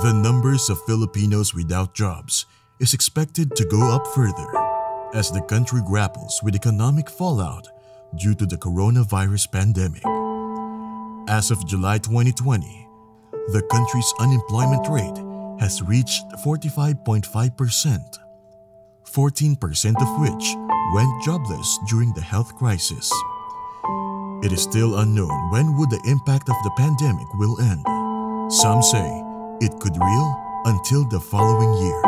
The numbers of Filipinos without jobs is expected to go up further as the country grapples with economic fallout due to the coronavirus pandemic. As of July 2020, the country's unemployment rate has reached 45.5%, 14% of which went jobless during the health crisis. It is still unknown when would the impact of the pandemic will end. Some say it could reel until the following year.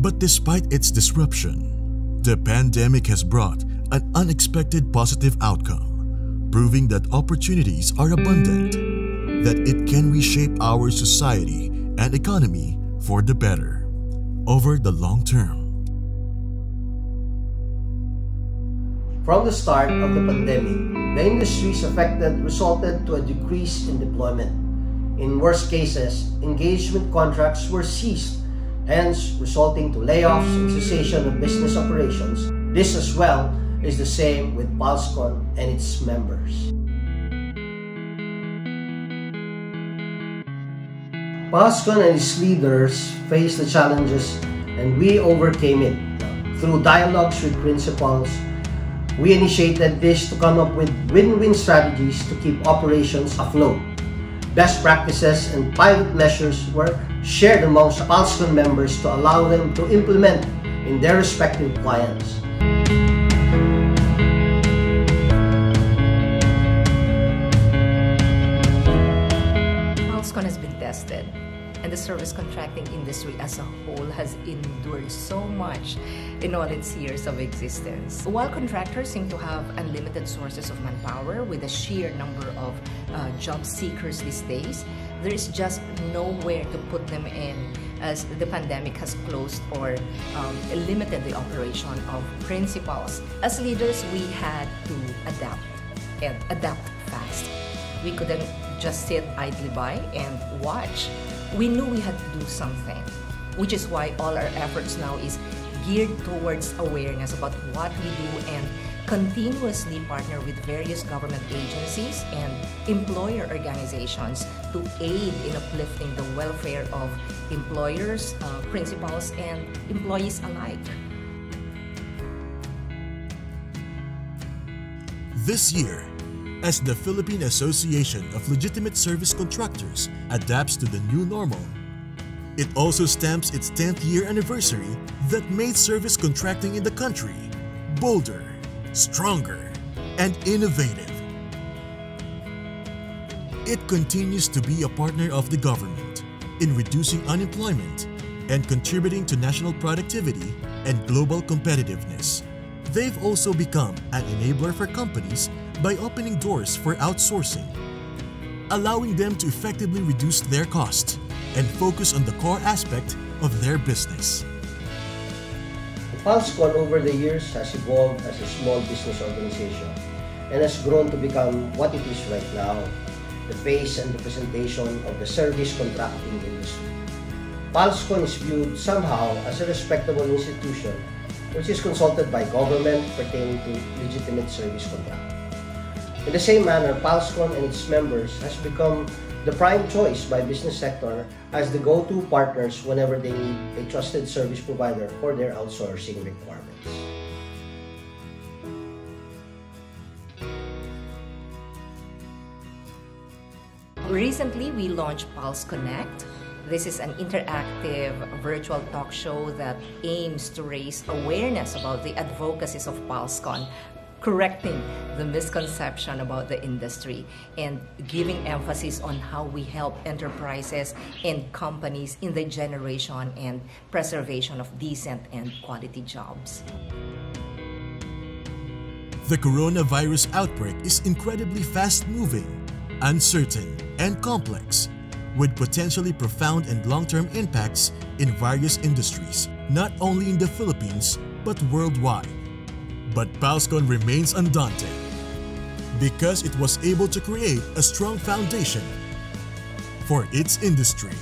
But despite its disruption, the pandemic has brought an unexpected positive outcome, proving that opportunities are abundant, that it can reshape our society and economy for the better over the long term. From the start of the pandemic, the industries affected resulted to a decrease in deployment. In worst cases, engagement contracts were ceased, hence resulting to layoffs and cessation of business operations. This as well is the same with PALSCON and its members. PALSCON and its leaders faced the challenges and we overcame it. Through dialogues with principals, we initiated this to come up with win-win strategies to keep operations afloat. Best practices and pilot measures were shared amongst PALSCON members to allow them to implement in their respective clients. PALSCON has been tested, and the service contracting industry as a whole has endured so much in all its years of existence. While contractors seem to have unlimited sources of manpower with a sheer number of job seekers these days, there is just nowhere to put them in as the pandemic has closed or limited the operation of principals. As leaders, we had to adapt and adapt fast. We couldn't just sit idly by and watch. We knew we had to do something, which is why all our efforts now is geared towards awareness about what we do and continuously partner with various government agencies and employer organizations to aid in uplifting the welfare of employers, principals, and employees alike. This year, as the Philippine Association of Legitimate Service Contractors adapts to the new normal, it also stamps its 10th year anniversary that made service contracting in the country bolder, stronger, and innovative. It continues to be a partner of the government in reducing unemployment and contributing to national productivity and global competitiveness. They've also become an enabler for companies by opening doors for outsourcing, allowing them to effectively reduce their costs and focus on the core aspect of their business. PALSCON over the years has evolved as a small business organization and has grown to become what it is right now, the face and representation of the service contracting industry. PALSCON is viewed somehow as a respectable institution which is consulted by government pertaining to legitimate service contracting. In the same manner, PALSCON and its members has become the prime choice by business sector as the go-to partners whenever they need a trusted service provider for their outsourcing requirements. Recently, we launched Pulse Connect. This is an interactive virtual talk show that aims to raise awareness about the advocacies of PALSCON, correcting the misconception about the industry and giving emphasis on how we help enterprises and companies in the generation and preservation of decent and quality jobs. The coronavirus outbreak is incredibly fast-moving, uncertain, and complex, with potentially profound and long-term impacts in various industries, not only in the Philippines, but worldwide. But PALSCON remains undaunted because it was able to create a strong foundation for its industry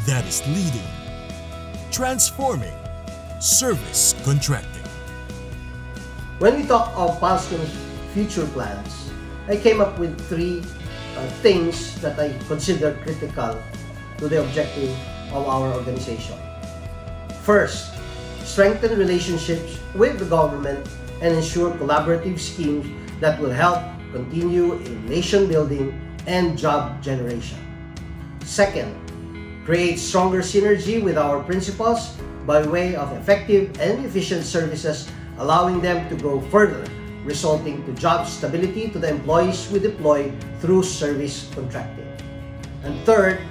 that is leading, transforming service contracting. When we talk of PALSCON's future plans, I came up with three things that I consider critical to the objective of our organization. First, strengthen relationships with the government and ensure collaborative schemes that will help continue in nation building and job generation. Second, create stronger synergy with our principals by way of effective and efficient services, allowing them to go further, resulting to job stability to the employees we deploy through service contracting. And third,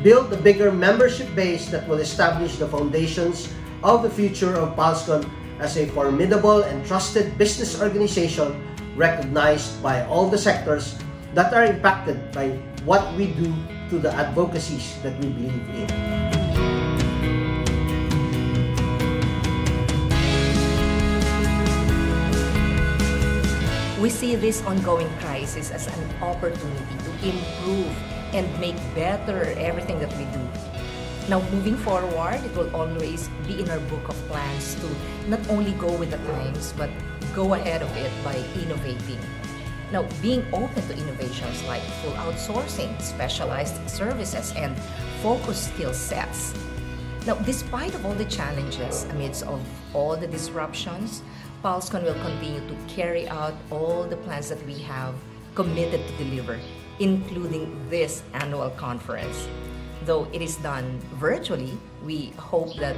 build a bigger membership base that will establish the foundations of the future of PALSCON as a formidable and trusted business organization recognized by all the sectors that are impacted by what we do to the advocacies that we believe in. We see this ongoing crisis as an opportunity to improve and make better everything that we do. Now, moving forward, it will always be in our book of plans to not only go with the times, but go ahead of it by innovating. Now, being open to innovations like full outsourcing, specialized services, and focused skill sets. Now, despite of all the challenges, amidst of all the disruptions, PALSCON will continue to carry out all the plans that we have committed to deliver, including this annual conference. Though it is done virtually, we hope that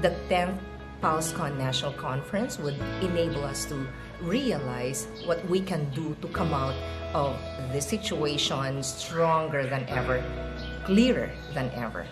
the 10th PALSCON National Conference would enable us to realize what we can do to come out of this situation stronger than ever, clearer than ever.